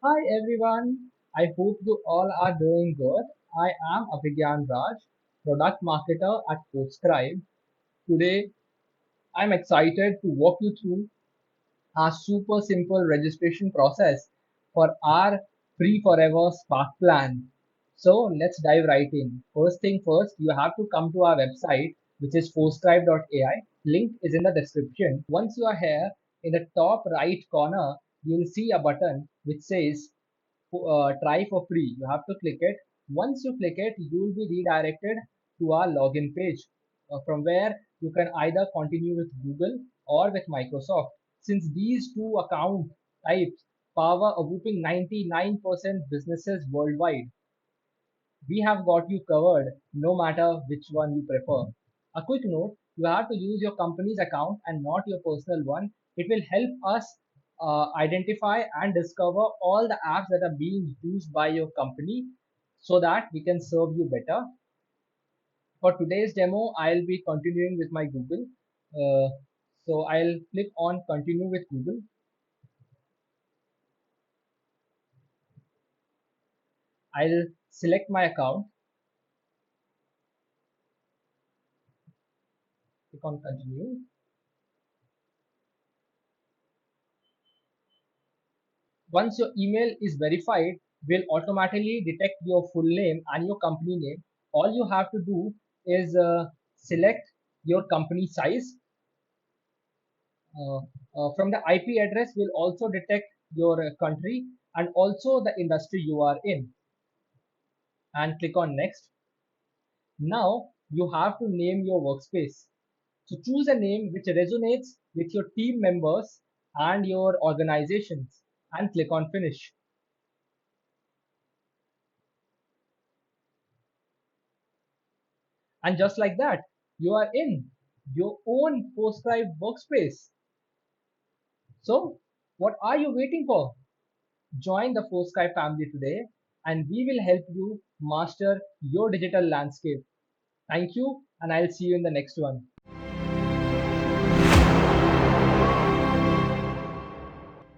Hi everyone, I hope you all are doing good. I am Abhigyan Raj, product marketer at Forescribe. Today, I'm excited to walk you through our super simple registration process for our free forever Spark plan. So let's dive right in. First thing first, you have to come to our website, which is forescribe.ai. Link is in the description. Once you are here, in the top right corner, you'll see a button which says try for free. You have to click it. Once you click it, you will be redirected to our login page from where you can either continue with Google or with Microsoft. Since these two account types power a whooping 99% businesses worldwide, we have got you covered no matter which one you prefer. A quick note, you have to use your company's account and not your personal one. It will help us identify and discover all the apps that are being used by your company so that we can serve you better. For today's demo, I'll be continuing with my Google. So I'll click on continue with Google. I'll select my account, click on continue. Once your email is verified, will automatically detect your full name and your company name. All you have to do is select your company size. From the IP address will also detect your country and also the industry you are in, and click on next. Now you have to name your workspace. So choose a name which resonates with your team members and your organizations and click on finish. And just like that, you are in your own Forescribe workspace. So, what are you waiting for? Join the Forescribe family today, and we will help you master your digital landscape. Thank you, and I'll see you in the next one.